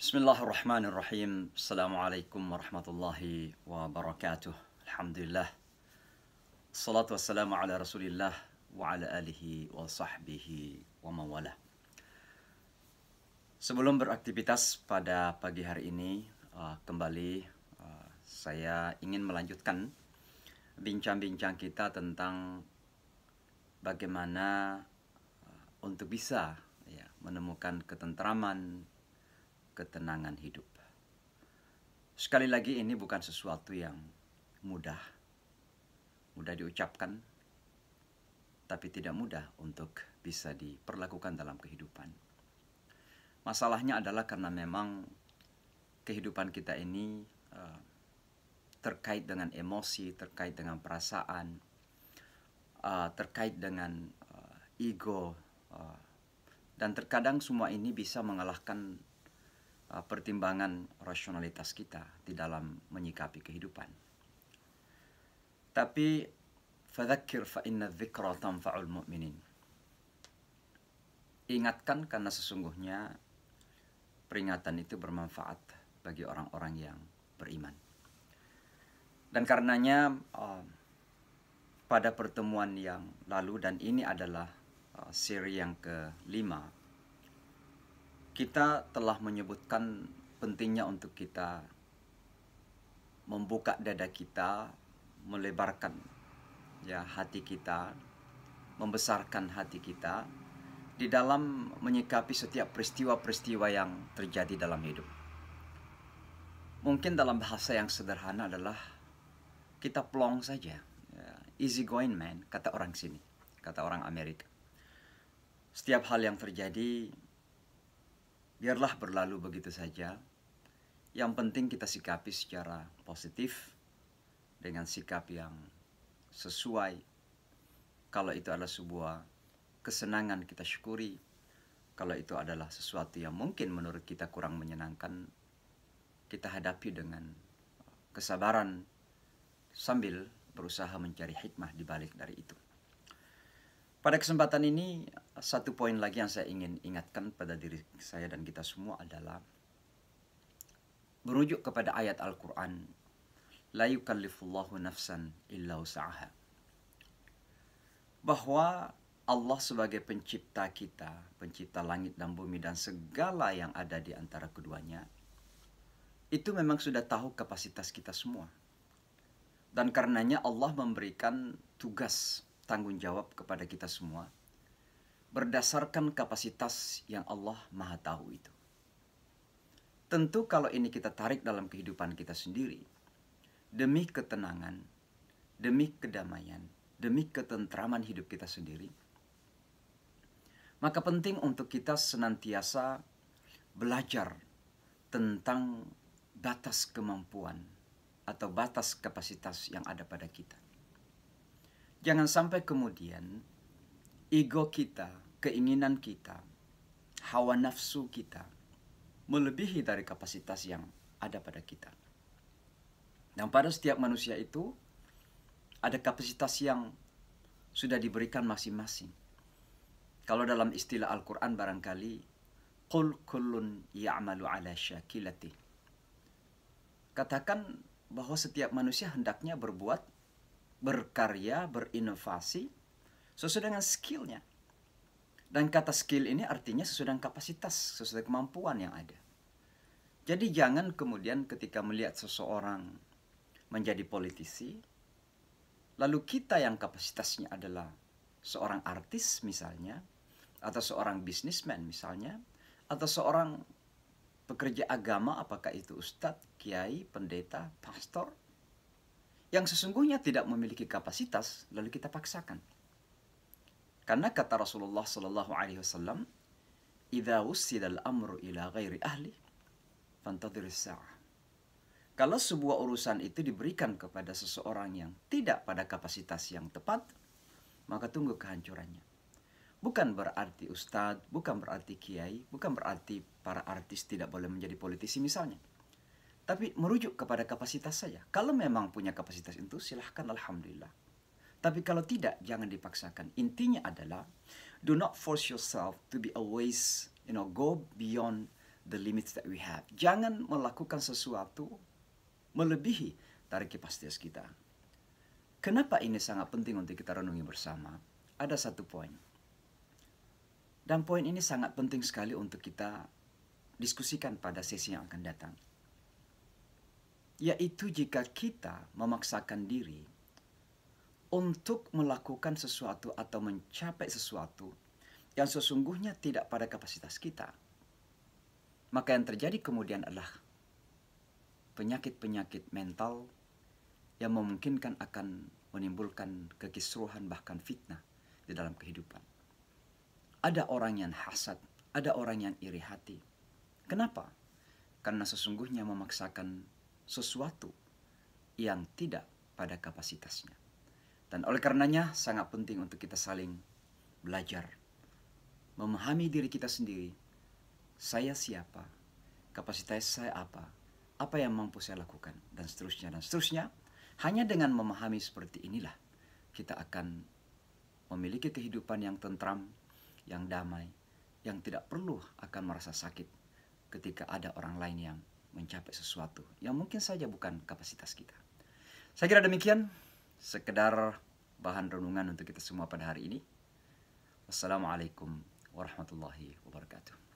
Bismillahirrahmanirrahim. Assalamualaikum warahmatullahi wabarakatuh. Alhamdulillah. Assalatu wassalamu ala rasulillah wa ala alihi wa sahbihi wa mawalah. Sebelum beraktivitas pada pagi hari ini, kembali saya ingin melanjutkan bincang-bincang kita tentang bagaimana untuk bisa menemukan ketentraman, ketenangan hidup. Sekali lagi, ini bukan sesuatu yang mudah diucapkan, tapi tidak mudah untuk bisa diperlakukan dalam kehidupan. Masalahnya adalah karena memang kehidupan kita ini terkait dengan emosi, terkait dengan perasaan, terkait dengan ego, dan terkadang semua ini bisa mengalahkan pertimbangan rasionalitas kita di dalam menyikapi kehidupan. Tapi fadzakir fa inna dzikra tanfa'ul mu'minin. Ingatkan karena sesungguhnya peringatan itu bermanfaat bagi orang-orang yang beriman. Dan karenanya pada pertemuan yang lalu, dan ini adalah seri yang ke-5, kita telah menyebutkan pentingnya untuk kita membuka dada kita, melebarkan hati kita, membesarkan hati kita di dalam menyikapi setiap peristiwa-peristiwa yang terjadi dalam hidup. Mungkin dalam bahasa yang sederhana adalah kita plong saja, easy going man, kata orang sini, kata orang Amerika. Setiap hal yang terjadi, biarlah berlalu begitu saja. Yang penting kita sikapi secara positif, dengan sikap yang sesuai. Kalau itu adalah sebuah kesenangan, kita syukuri. Kalau itu adalah sesuatu yang mungkin menurut kita kurang menyenangkan, kita hadapi dengan kesabaran sambil berusaha mencari hikmah di balik dari itu. Pada kesempatan ini, satu poin lagi yang saya ingin ingatkan pada diri saya dan kita semua adalah berujuk kepada ayat Al-Quran, la yukallifullahu nafsan illa wus'aha. Bahwa Allah sebagai pencipta kita, pencipta langit dan bumi dan segala yang ada di antara keduanya, itu memang sudah tahu kapasitas kita semua. Dan karenanya Allah memberikan tugas, tanggung jawab kepada kita semua berdasarkan kapasitas yang Allah Maha Tahu itu. Tentu kalau ini kita tarik dalam kehidupan kita sendiri, demi ketenangan, demi kedamaian, demi ketentraman hidup kita sendiri, maka penting untuk kita senantiasa belajar tentang batas kemampuan atau batas kapasitas yang ada pada kita. Jangan sampai kemudian ego kita, keinginan kita, hawa nafsu kita melebihi dari kapasitas yang ada pada kita. Dan pada setiap manusia itu ada kapasitas yang sudah diberikan masing-masing. Kalau dalam istilah Al-Quran barangkali, qul kullun ya'malu ala syakilati. Katakan bahwa setiap manusia hendaknya berkarya, berinovasi sesuai dengan skillnya. Dan kata skill ini artinya sesuai dengan kapasitas, sesuai kemampuan yang ada. Jadi jangan kemudian ketika melihat seseorang menjadi politisi, lalu kita yang kapasitasnya adalah seorang artis misalnya, atau seorang businessman misalnya, atau seorang pekerja agama, apakah itu ustadz, kiai, pendeta, pastor, yang sesungguhnya tidak memiliki kapasitas, lalu kita paksakan. Karena kata Rasulullah Sallallahu Alaihi Wasallam, "Idza wusida al-amru ila ghairi ahli, fantadhiris sa'ah." Kalau sebuah urusan itu diberikan kepada seseorang yang tidak pada kapasitas yang tepat, maka tunggu kehancurannya. Bukan berarti ustadz, bukan berarti kiai, bukan berarti para artis tidak boleh menjadi politisi misalnya. Tapi merujuk kepada kapasitas saja. Kalau memang punya kapasitas itu, silahkan, alhamdulillah. Tapi kalau tidak, jangan dipaksakan. Intinya adalah, do not force yourself to be always, go beyond the limits that we have. Jangan melakukan sesuatu melebihi dari kapasitas kita. Kenapa ini sangat penting untuk kita renungi bersama? Ada satu poin. Dan poin ini sangat penting sekali untuk kita diskusikan pada sesi yang akan datang. Yaitu jika kita memaksakan diri untuk melakukan sesuatu atau mencapai sesuatu yang sesungguhnya tidak pada kapasitas kita, maka yang terjadi kemudian adalah penyakit-penyakit mental yang memungkinkan akan menimbulkan kekisruhan bahkan fitnah di dalam kehidupan. Ada orang yang hasad, ada orang yang iri hati. Kenapa? Karena sesungguhnya memaksakan sesuatu yang tidak pada kapasitasnya. Dan oleh karenanya sangat penting untuk kita saling belajar, memahami diri kita sendiri. Saya siapa? Kapasitas saya apa yang mampu saya lakukan? Dan seterusnya, dan seterusnya. Hanya dengan memahami seperti inilah kita akan memiliki kehidupan yang tentram, yang damai, yang tidak perlu akan merasa sakit ketika ada orang lain yang mencapai sesuatu yang mungkin saja bukan kapasitas kita. Saya kira demikian, sekedar bahan renungan untuk kita semua pada hari ini. Wassalamualaikum warahmatullahi wabarakatuh.